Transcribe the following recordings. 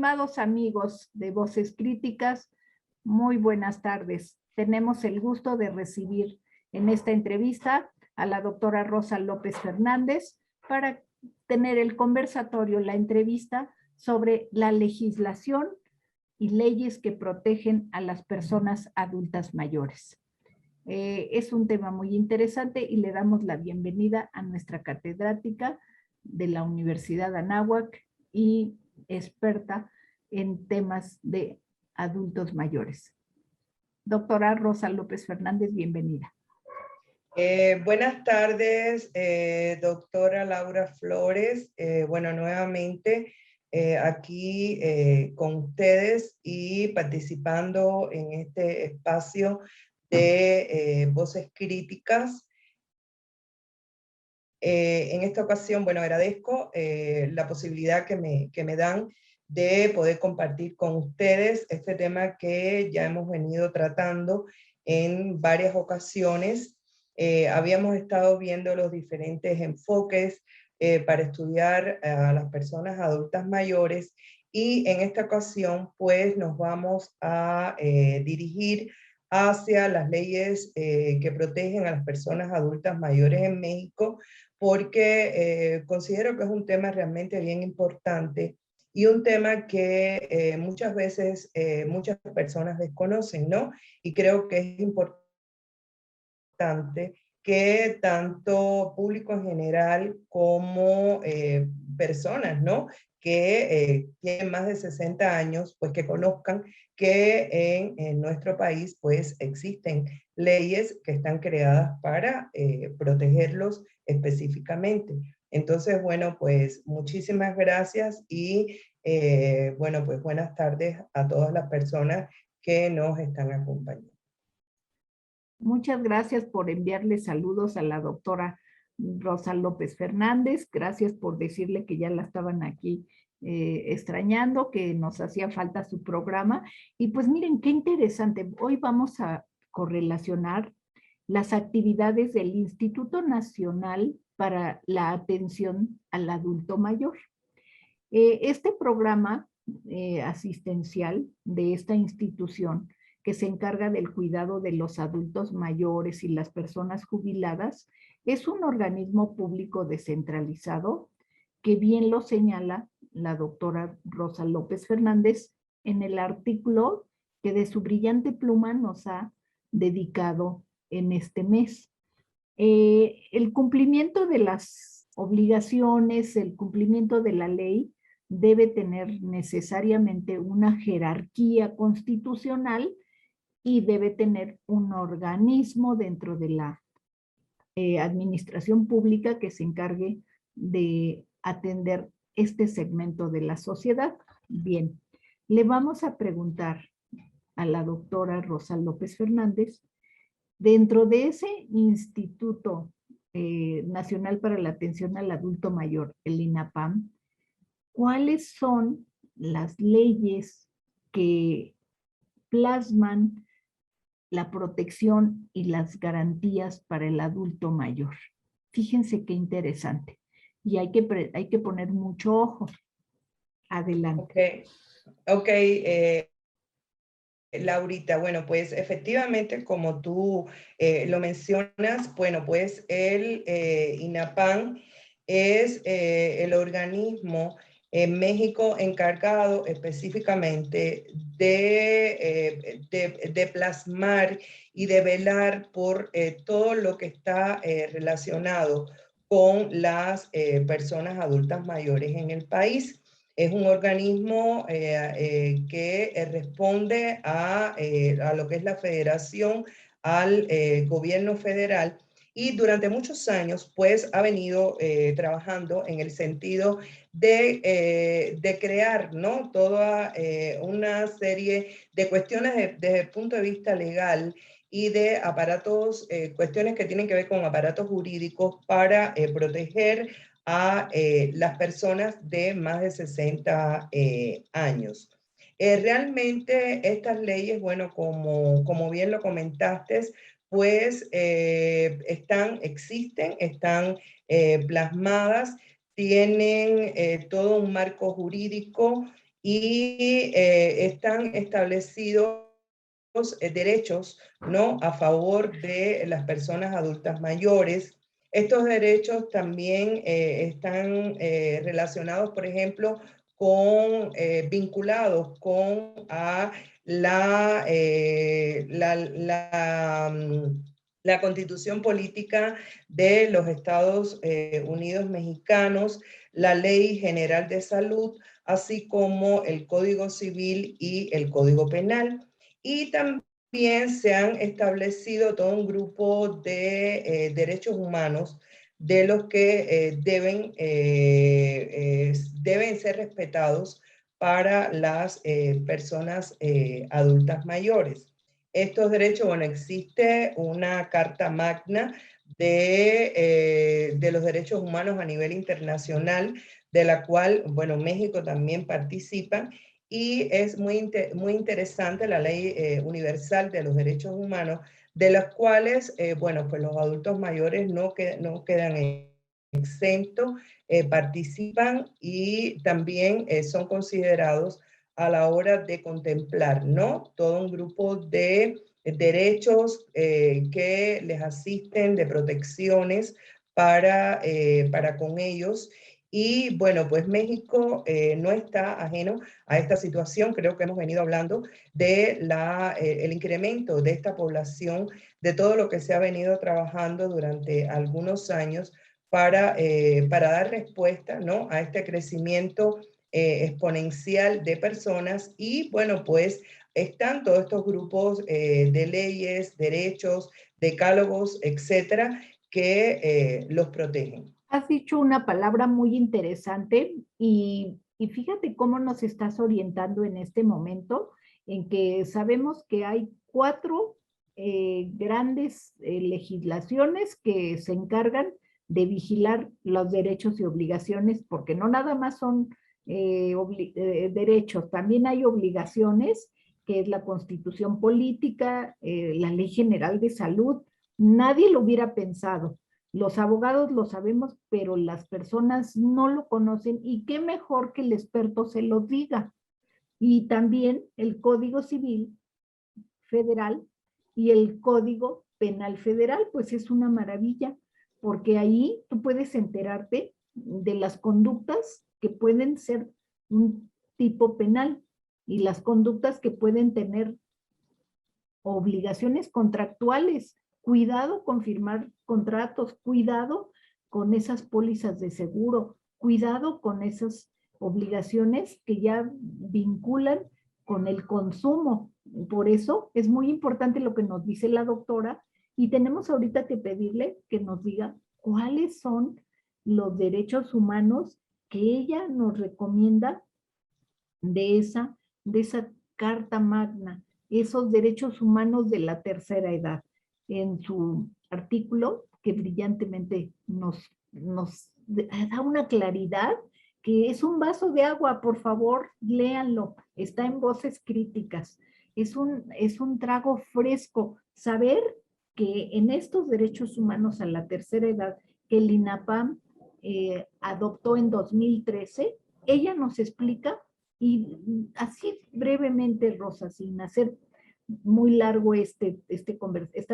Estimados amigos de Voces Críticas, muy buenas tardes. Tenemos el gusto de recibir en esta entrevista a la doctora Rosa López Fernández para tener el conversatorio, la entrevista sobre la legislación y leyes que protegen a las personas adultas mayores. Es un tema muy interesante y le damos la bienvenida a nuestra catedrática de la Universidad Anáhuac y experta en temas de adultos mayores. Doctora Rosa López Fernández, bienvenida. Buenas tardes, doctora Laura Flores. Bueno, nuevamente aquí con ustedes y participando en este espacio de Voces Críticas. En esta ocasión, bueno, agradezco la posibilidad que me dan de poder compartir con ustedes este tema que ya hemos venido tratando en varias ocasiones. Habíamos estado viendo los diferentes enfoques para estudiar a las personas adultas mayores y en esta ocasión pues nos vamos a dirigir hacia las leyes que protegen a las personas adultas mayores en México, porque considero que es un tema realmente bien importante y un tema que muchas veces muchas personas desconocen, ¿no? Y creo que es importante que tanto público en general como personas, ¿no?, que tienen más de 60 años, pues que conozcan que en nuestro país pues existen leyes que están creadas para protegerlos específicamente. Entonces, bueno, pues muchísimas gracias y bueno, pues buenas tardes a todas las personas que nos están acompañando. Muchas gracias por enviarle saludos a la doctora Rosa López Fernández. Gracias por decirle que ya la estaban aquí extrañando, que nos hacía falta su programa. Y pues miren, qué interesante. Hoy vamos a correlacionar las actividades del Instituto Nacional para la Atención al Adulto Mayor. Este programa asistencial de esta institución que se encarga del cuidado de los adultos mayores y las personas jubiladas, es un organismo público descentralizado que bien lo señala la doctora Rosa López Fernández en el artículo que de su brillante pluma nos ha dedicado en este mes. El cumplimiento de las obligaciones, el cumplimiento de la ley debe tener necesariamente una jerarquía constitucional y debe tener un organismo dentro de la administración pública que se encargue de atender este segmento de la sociedad. Bien, le vamos a preguntar a la doctora Rosa López Fernández, dentro de ese Instituto Nacional para la Atención al Adulto Mayor, el INAPAM, ¿cuáles son las leyes que plasman la protección y las garantías para el adulto mayor? Fíjense qué interesante. Y hay que poner mucho ojo. Adelante. Ok, Laurita, bueno, pues efectivamente, como tú lo mencionas, bueno, pues el INAPAM es el organismo en México encargado específicamente de plasmar y de velar por todo lo que está relacionado con las personas adultas mayores en el país. Es un organismo que responde a lo que es la federación, al gobierno federal, y durante muchos años pues ha venido trabajando en el sentido de crear, ¿no?, toda una serie de cuestiones desde el punto de vista legal y de aparatos, cuestiones que tienen que ver con aparatos jurídicos para proteger a las personas de más de 60 años. Realmente estas leyes, bueno, como bien lo comentaste, pues existen, están plasmadas, tienen todo un marco jurídico y están establecidos derechos, ¿no?, a favor de las personas adultas mayores. Estos derechos también están relacionados, por ejemplo, vinculados con la Constitución Política de los Estados Unidos Mexicanos, la Ley General de Salud, así como el Código Civil y el Código Penal. Y también se han establecido todo un grupo de derechos humanos de los que deben ser respetados para las personas adultas mayores. Estos derechos, bueno, existe una Carta Magna de los derechos humanos a nivel internacional, de la cual, bueno, México también participa, y es muy interesante la Ley Universal de los Derechos Humanos, de las cuales, bueno, pues los adultos mayores no quedan exentos, participan y también son considerados a la hora de contemplar, ¿no?, todo un grupo de derechos que les asisten, de protecciones para con ellos. Y bueno, pues México no está ajeno a esta situación. Creo que hemos venido hablando de el incremento de esta población, de todo lo que se ha venido trabajando durante algunos años para dar respuesta, ¿no?, a este crecimiento exponencial de personas. Y bueno, pues están todos estos grupos de leyes, derechos, decálogos, etcétera, que los protegen. Has dicho una palabra muy interesante y fíjate cómo nos estás orientando en este momento, en que sabemos que hay 4 grandes legislaciones que se encargan de vigilar los derechos y obligaciones, porque no nada más son derechos, también hay obligaciones, que es la Constitución Política, la Ley General de Salud. Nadie lo hubiera pensado. Los abogados lo sabemos, pero las personas no lo conocen y qué mejor que el experto se lo diga. Y también el Código Civil Federal y el Código Penal Federal, pues es una maravilla, porque ahí tú puedes enterarte de las conductas que pueden ser un tipo penal y las conductas que pueden tener obligaciones contractuales. Cuidado con firmar contratos, cuidado con esas pólizas de seguro, cuidado con esas obligaciones que ya vinculan con el consumo. Por eso es muy importante lo que nos dice la doctora y tenemos ahorita que pedirle que nos diga cuáles son los derechos humanos que ella nos recomienda de esa Carta Magna, esos derechos humanos de la tercera edad. En su artículo, que brillantemente nos da una claridad, que es un vaso de agua, por favor, léanlo, está en Voces Críticas. Es un trago fresco saber que en estos derechos humanos a la tercera edad, que el INAPAM adoptó en 2013, ella nos explica. Y así brevemente, Rosa, sin hacer muy largo esta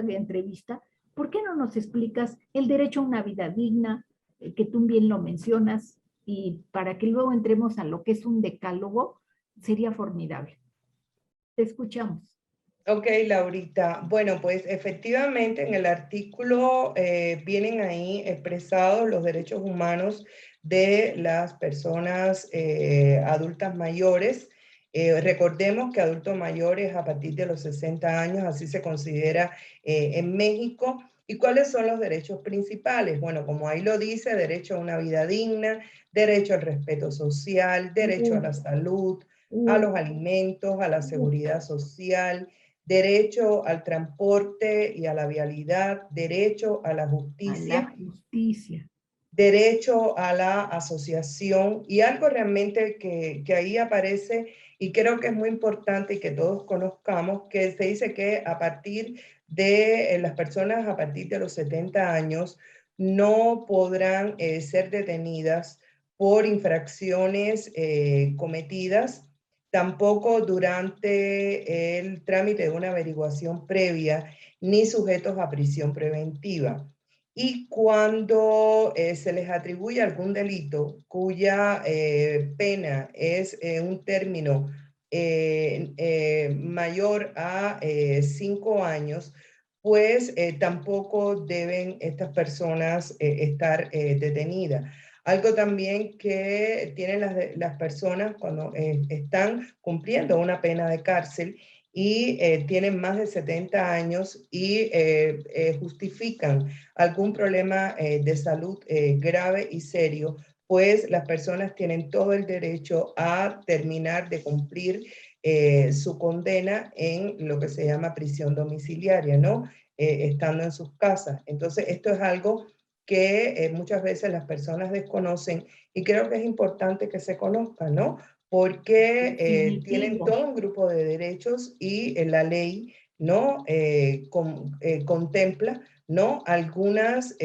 entrevista, ¿por qué no nos explicas el derecho a una vida digna, que tú bien lo mencionas, y para que luego entremos a lo que es un decálogo, sería formidable? Te escuchamos. Ok, Laurita. Bueno, pues efectivamente en el artículo vienen ahí expresados los derechos humanos de las personas adultas mayores. Recordemos que adultos mayores a partir de los 60 años, así se considera en México. ¿Y cuáles son los derechos principales? Bueno, como ahí lo dice, derecho a una vida digna, derecho al respeto social, derecho a la salud, a los alimentos, a la seguridad social, derecho al transporte y a la vialidad, derecho a la justicia. A la justicia. Derecho a la asociación, y algo realmente que ahí aparece y creo que es muy importante y que todos conozcamos, que se dice que a partir de las personas a partir de los 70 años no podrán ser detenidas por infracciones cometidas tampoco durante el trámite de una averiguación previa, ni sujetos a prisión preventiva. Y cuando se les atribuye algún delito cuya pena es un término mayor a 5 años, pues tampoco deben estas personas estar detenidas. Algo también que tienen las personas cuando están cumpliendo una pena de cárcel y tienen más de 70 años y justifican algún problema de salud grave y serio, pues las personas tienen todo el derecho a terminar de cumplir su condena en lo que se llama prisión domiciliaria, ¿no? Estando en sus casas. Entonces, esto es algo que muchas veces las personas desconocen y creo que es importante que se conozcan, ¿no? Porque tienen todo un grupo de derechos y la ley, ¿no? Contempla, ¿no? Algunas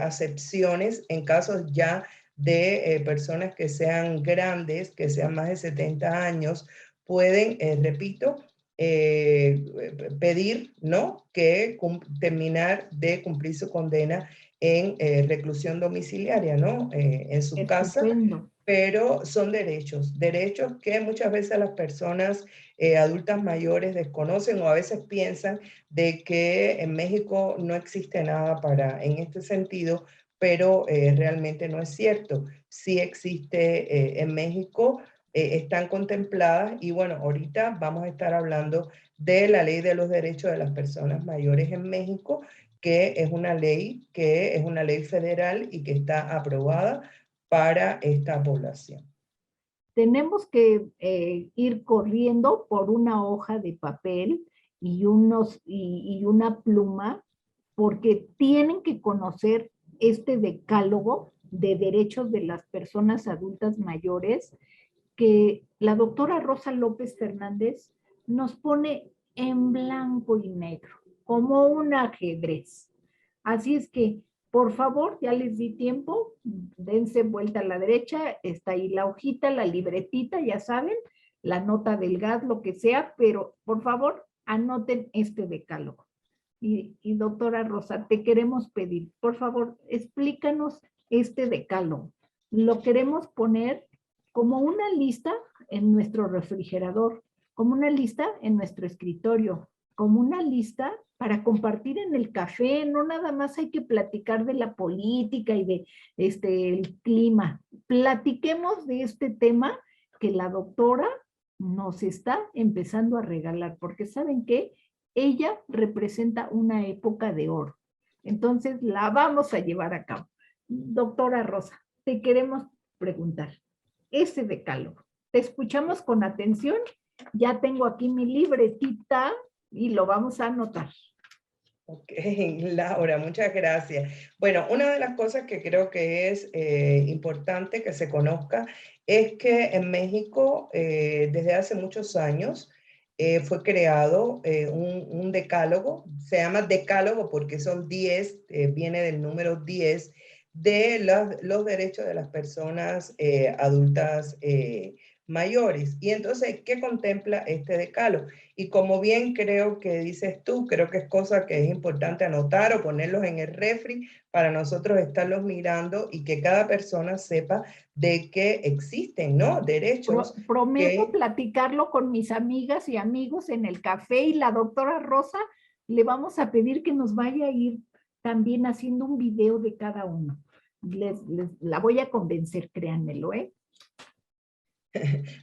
acepciones en casos ya de personas que sean grandes, que sean más de 70 años, pueden, repito, pedir, ¿no? Que terminar de cumplir su condena en reclusión domiciliaria, ¿no? En su casa, pero son derechos, derechos que muchas veces las personas adultas mayores desconocen o a veces piensan de que en México no existe nada en este sentido, pero realmente no es cierto. Sí existe en México, están contempladas y bueno, ahorita vamos a estar hablando de la Ley de los Derechos de las Personas Mayores en México, que es una ley federal y que está aprobada para esta población. Tenemos que ir corriendo por una hoja de papel y una pluma, porque tienen que conocer este decálogo de derechos de las personas adultas mayores que la doctora Rosa López Fernández nos pone en blanco y negro, como un ajedrez. Así es que, por favor, ya les di tiempo, dense vuelta a la derecha, está ahí la hojita, la libretita, ya saben, la nota del gas, lo que sea, pero por favor, anoten este decálogo. Y doctora Rosa, te queremos pedir, por favor, explícanos este decálogo. Lo queremos poner como una lista en nuestro refrigerador, como una lista en nuestro escritorio, como una lista para compartir en el café. No nada más hay que platicar de la política y de el clima. Platiquemos de este tema que la doctora nos está empezando a regalar, porque ¿saben qué? Ella representa una época de oro. Entonces la vamos a llevar a cabo. Doctora Rosa, te queremos preguntar, ese decálogo, te escuchamos con atención, ya tengo aquí mi libretita y lo vamos a anotar. Ok, Laura, muchas gracias. Bueno, una de las cosas que creo que es importante que se conozca es que en México desde hace muchos años fue creado un decálogo, se llama decálogo porque son 10, viene del número 10 de los derechos de las personas adultas mayores. Y entonces, ¿qué contempla este decálogo? Y como bien creo que dices tú, creo que es cosa que es importante anotar o ponerlos en el refri para nosotros estarlos mirando y que cada persona sepa de que existen, ¿no? Derechos. Prometo platicarlo con mis amigas y amigos en el café y la doctora Rosa le vamos a pedir que nos vaya a ir también haciendo un video de cada uno. La voy a convencer, créanmelo, ¿eh?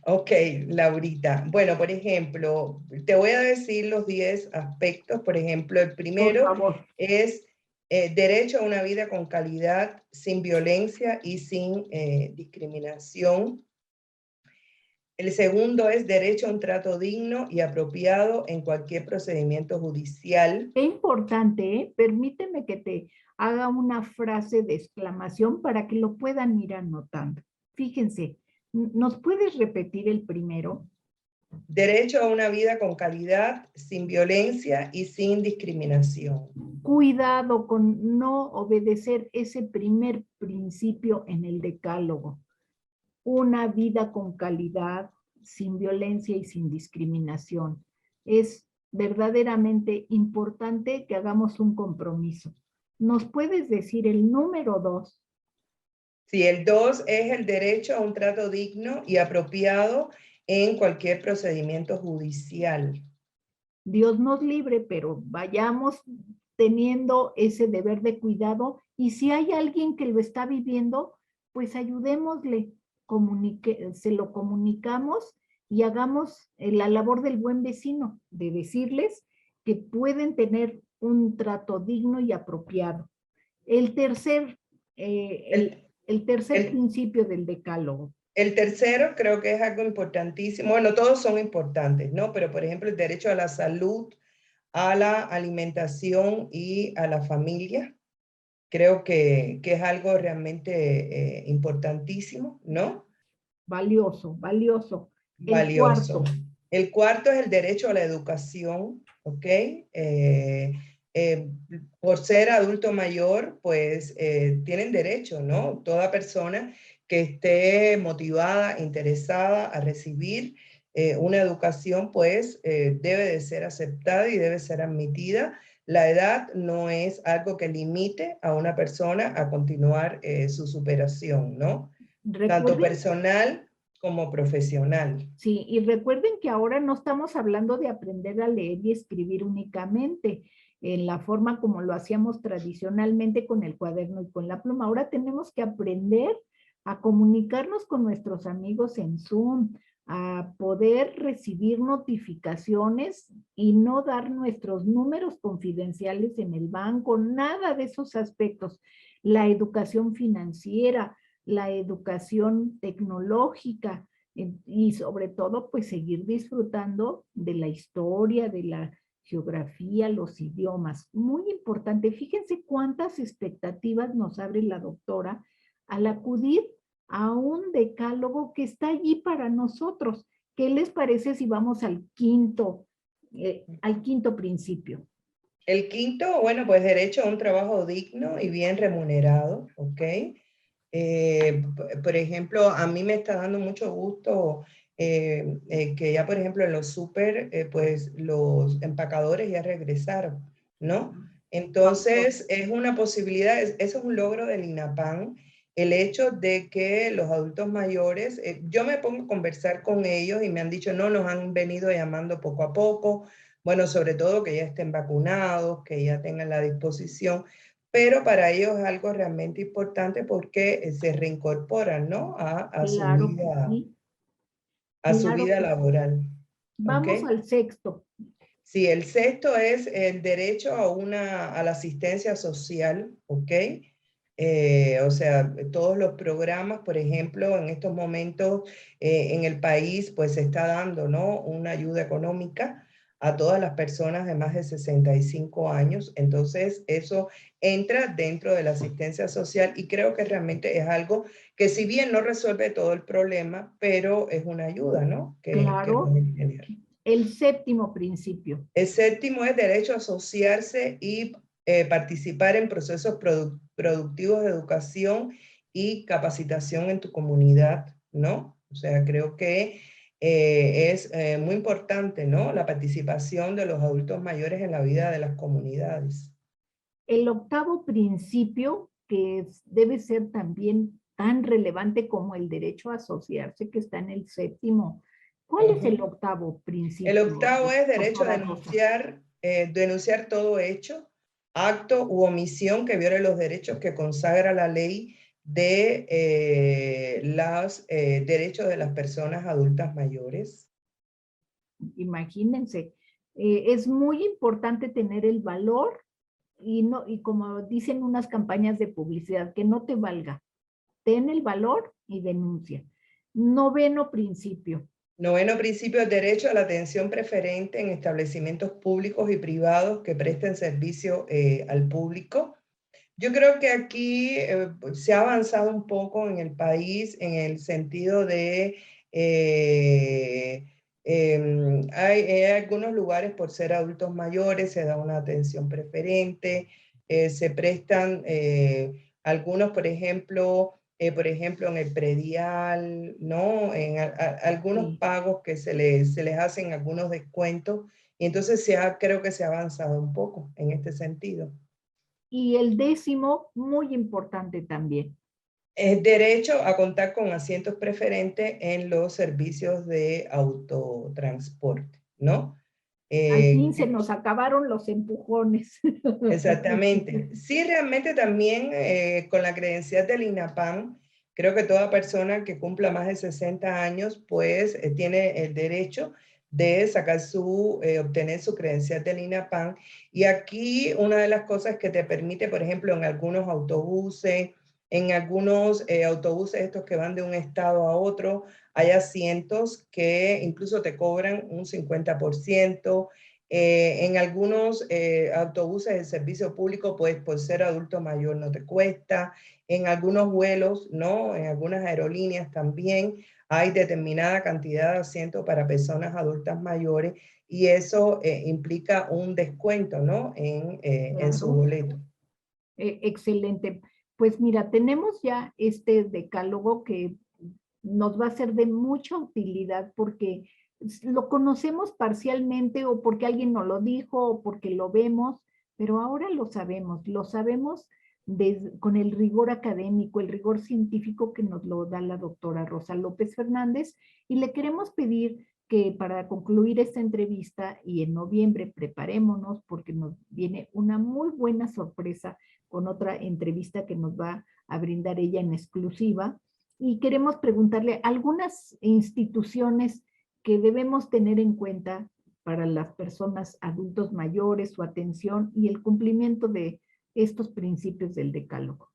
Ok, Laurita. Bueno, por ejemplo, te voy a decir los 10 aspectos. Por ejemplo, el primero es derecho a una vida con calidad, sin violencia y sin discriminación. El segundo es derecho a un trato digno y apropiado en cualquier procedimiento judicial. Qué importante, ¿eh? Permíteme que te haga una frase de exclamación para que lo puedan ir anotando. Fíjense, ¿nos puedes repetir el primero? Derecho a una vida con calidad, sin violencia y sin discriminación. Cuidado con no obedecer ese primer principio en el decálogo. Una vida con calidad, sin violencia y sin discriminación. Es verdaderamente importante que hagamos un compromiso. ¿Nos puedes decir el número 2? Sí, el 2 es el derecho a un trato digno y apropiado en cualquier procedimiento judicial. Dios nos libre, pero vayamos teniendo ese deber de cuidado y si hay alguien que lo está viviendo, pues ayudémosle, se lo comunicamos y hagamos la labor del buen vecino, de decirles que pueden tener un trato digno y apropiado. El tercer, el tercer El, principio del decálogo. el tercero creo que es algo importantísimo. Bueno, todos son importantes, ¿no? Pero, por ejemplo, el derecho a la salud, a la alimentación y a la familia. Creo que es algo realmente importantísimo, ¿no? Valioso, valioso. El Valioso. cuarto. El cuarto es el derecho a la educación, ¿ok? Eh, por ser adulto mayor, pues tienen derecho, ¿no? Toda persona que esté motivada, interesada a recibir una educación, pues debe de ser aceptada y debe ser admitida. La edad no es algo que limite a una persona a continuar su superación, ¿no? Tanto Recuerden, personal como profesional. sí, y recuerden que ahora no estamos hablando de aprender a leer y escribir únicamente en la forma como lo hacíamos tradicionalmente con el cuaderno y con la pluma. Ahora tenemos que aprender a comunicarnos con nuestros amigos en Zoom, a poder recibir notificaciones y no dar nuestros números confidenciales en el banco, nada de esos aspectos. La educación financiera, la educación tecnológica, y sobre todo pues seguir disfrutando de la historia, de la geografía, los idiomas. Muy importante, fíjense cuántas expectativas nos abre la doctora al acudir a un decálogo que está allí para nosotros. ¿Qué les parece si vamos al quinto principio? El quinto, bueno, pues derecho a un trabajo digno y bien remunerado, ¿ok? Por ejemplo, a mí me está dando mucho gusto que ya, por ejemplo, en los súper, pues los empacadores ya regresaron, ¿no? Entonces, es una posibilidad, eso es un logro del INAPAN, el hecho de que los adultos mayores, yo me pongo a conversar con ellos y me han dicho, no, nos han venido llamando poco a poco, bueno, sobre todo que ya estén vacunados, que ya tengan la disposición, pero para ellos es algo realmente importante porque se reincorporan, ¿no? Claro que sí, A su claro vida que sí. laboral, ¿ok? Vamos al sexto. Sí, el sexto es el derecho a la asistencia social, ¿ok? O sea, todos los programas, por ejemplo, en estos momentos en el país, pues se está dando, ¿no? Una ayuda económica a todas las personas de más de 65 años. Entonces, eso entra dentro de la asistencia social y creo que realmente es algo que si bien no resuelve todo el problema, pero es una ayuda, ¿no? Que Claro, pueden tener. el séptimo principio. El séptimo es derecho a asociarse y participar en procesos productivos de educación y capacitación en tu comunidad, ¿no? O sea, creo que es muy importante, ¿no? La participación de los adultos mayores en la vida de las comunidades. El octavo principio, que debe ser también tan relevante como el derecho a asociarse, que está en el séptimo. ¿Cuál es el Ujú. octavo El principio, octavo es derecho a doctora Rosa? denunciar todo hecho, acto u omisión que viole los derechos que consagra la ley de los derechos de las personas adultas mayores. Imagínense, es muy importante tener el valor y, no, y como dicen unas campañas de publicidad, que no te valga. Ten el valor y denuncia. Noveno principio. Noveno principio, el derecho a la atención preferente en establecimientos públicos y privados que presten servicio al público. Yo creo que aquí se ha avanzado un poco en el país en el sentido de hay algunos lugares por ser adultos mayores, se da una atención preferente, se prestan algunos, por ejemplo, por ejemplo, en el predial, ¿no? En algunos Sí. pagos que se les hacen algunos descuentos. Y entonces creo que se ha avanzado un poco en este sentido. Y el 10º, muy importante también. Es derecho a contar con asientos preferentes en los servicios de autotransporte, ¿no? Al fin Eh, se nos acabaron los empujones. Exactamente. Sí, realmente también con la credencial del INAPAM, creo que toda persona que cumpla más de 60 años, pues tiene el derecho de obtener su credencial del INAPAM. Y aquí una de las cosas que te permite, por ejemplo, en algunos autobuses, autobuses estos que van de un estado a otro, hay asientos que incluso te cobran un 50%. En algunos autobuses de servicio público, pues por ser adulto mayor no te cuesta. En algunos vuelos, ¿no? En algunas aerolíneas también hay determinada cantidad de asientos para personas adultas mayores y eso implica un descuento, ¿no? En su Claro. boleto. Excelente. Pues mira, tenemos ya este decálogo que nos va a ser de mucha utilidad porque lo conocemos parcialmente o porque alguien nos lo dijo o porque lo vemos, pero ahora lo sabemos con el rigor académico, el rigor científico que nos lo da la doctora Rosa López Fernández y le queremos pedir que para concluir esta entrevista y en noviembre preparémonos porque nos viene una muy buena sorpresa con otra entrevista que nos va a brindar ella en exclusiva. Y queremos preguntarle algunas instituciones que debemos tener en cuenta para las personas adultos mayores, su atención y el cumplimiento de estos principios del decálogo.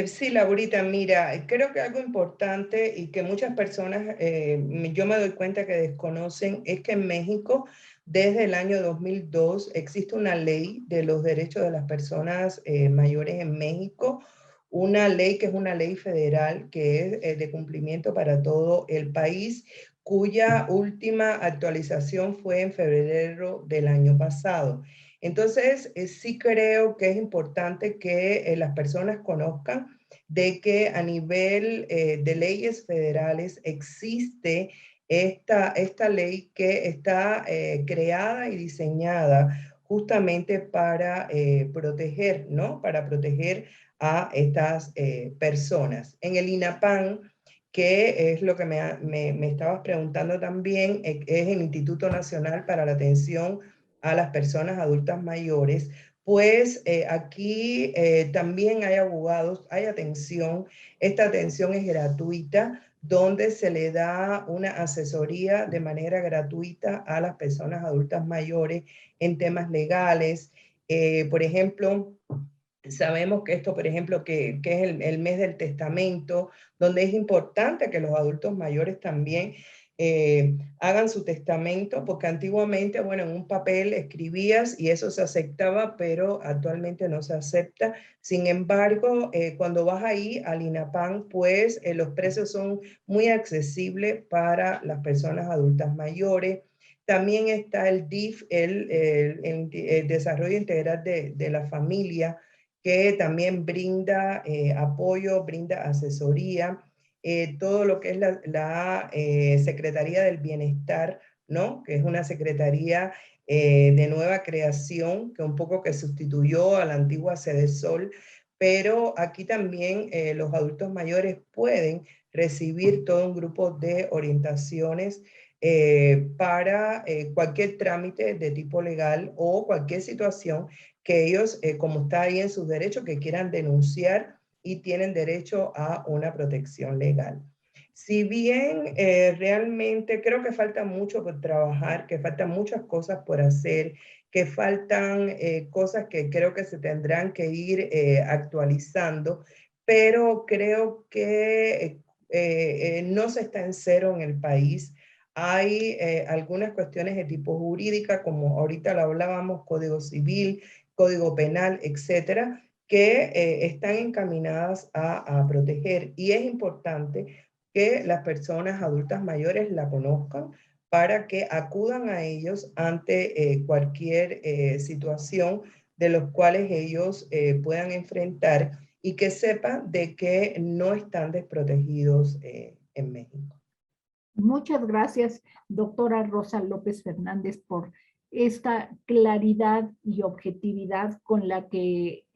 Sí, Laurita, mira, creo que algo importante y que muchas personas, yo me doy cuenta que desconocen, es que en México, desde el año 2002, existe una ley de los derechos de las personas mayores en México, una ley que es una ley federal que es de cumplimiento para todo el país, cuya última actualización fue en febrero del año pasado. Entonces, sí creo que es importante que las personas conozcan de que a nivel de leyes federales existe esta ley que está creada y diseñada justamente para proteger, ¿no? Para proteger a estas personas. En el INAPAM, que es lo que me estabas preguntando también, es el Instituto Nacional para la Atención a las personas adultas mayores, pues aquí también hay abogados, hay atención, esta atención es gratuita, donde se le da una asesoría de manera gratuita a las personas adultas mayores en temas legales. Por ejemplo, sabemos que esto, por ejemplo, que es el mes del testamento, donde es importante que los adultos mayores también hagan su testamento, porque antiguamente, bueno, en un papel escribías y eso se aceptaba, pero actualmente no se acepta. Sin embargo, cuando vas ahí al INAPAM, pues los precios son muy accesibles para las personas adultas mayores. También está el DIF, el Desarrollo Integral de la Familia, que también brinda apoyo, brinda asesoría, todo lo que es la Secretaría del Bienestar, ¿no? Que es una secretaría de nueva creación, que un poco que sustituyó a la antigua Sedesol, pero aquí también los adultos mayores pueden recibir todo un grupo de orientaciones para cualquier trámite de tipo legal o cualquier situación que ellos, como está ahí en sus derechos, que quieran denunciar y tienen derecho a una protección legal. Si bien realmente creo que falta mucho por trabajar, que faltan muchas cosas por hacer, que faltan cosas que creo que se tendrán que ir actualizando, pero creo que no se está en cero en el país. Hay algunas cuestiones de tipo jurídica, como ahorita lo hablábamos, Código Civil, Código Penal, etcétera, que están encaminadas a proteger. Y es importante que las personas adultas mayores la conozcan para que acudan a ellos ante cualquier situación de los cuales ellos puedan enfrentar y que sepa de que no están desprotegidos en México. Muchas gracias, doctora Rosa López Fernández, por esta claridad y objetividad con la que,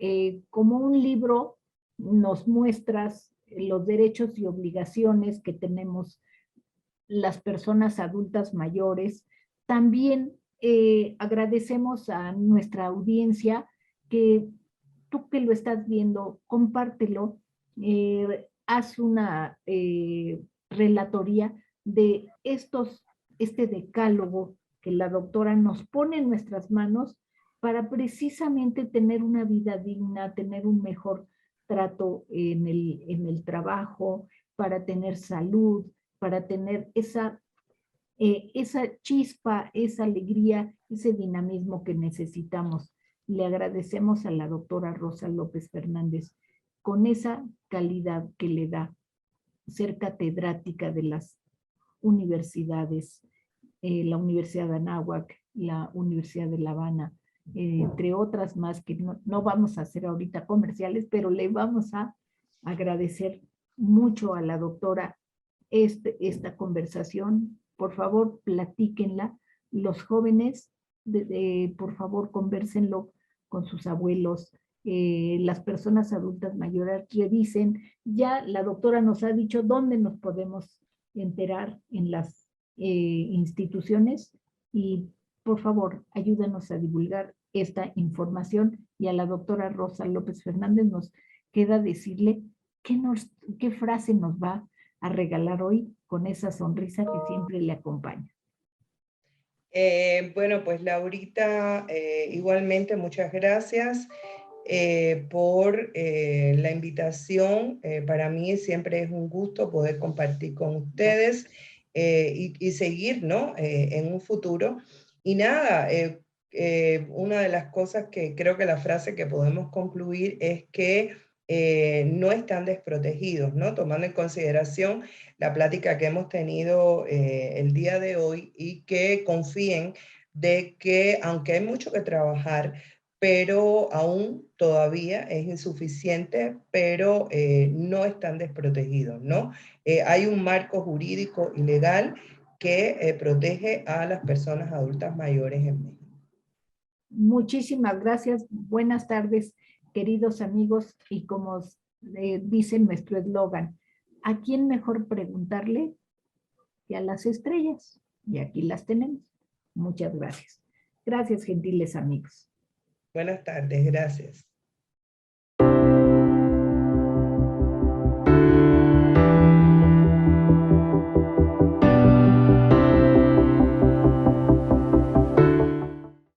como un libro, nos muestras los derechos y obligaciones que tenemos las personas adultas mayores. También agradecemos a nuestra audiencia que tú que lo estás viendo, compártelo, haz una relatoría de este decálogo que la doctora nos pone en nuestras manos para precisamente tener una vida digna, tener un mejor trato en el trabajo, para tener salud, para tener esa chispa, esa alegría, ese dinamismo que necesitamos. Le agradecemos a la doctora Rosa López Fernández con esa calidad que le da ser catedrática de las universidades, la Universidad de Anáhuac, la Universidad de La Habana, entre otras más que no vamos a hacer ahorita comerciales, pero le vamos a agradecer mucho a la doctora esta conversación. Por favor, platíquenla. Los jóvenes, por favor, convérsenlo con sus abuelos. Las personas adultas mayores revisen. Ya la doctora nos ha dicho dónde nos podemos enterar en las instituciones y por favor, ayúdanos a divulgar esta información y a la doctora Rosa López Fernández nos queda decirle qué frase nos va a regalar hoy con esa sonrisa que siempre le acompaña. Bueno, pues Laurita, igualmente muchas gracias por la invitación. Para mí siempre es un gusto poder compartir con ustedes y seguir, ¿no? En un futuro. Y nada, una de las cosas que creo que la frase que podemos concluir es que no están desprotegidos, ¿no? Tomando en consideración la plática que hemos tenido el día de hoy y que confíen de que aunque hay mucho que trabajar, pero aún todavía es insuficiente, pero no están desprotegidos, ¿no? Hay un marco jurídico y legal que protege a las personas adultas mayores en México. Muchísimas gracias. Buenas tardes, queridos amigos. Y como dice nuestro eslogan, ¿a quién mejor preguntarle que a las estrellas? Y aquí las tenemos. Muchas gracias. Gracias, gentiles amigos. Buenas tardes, gracias.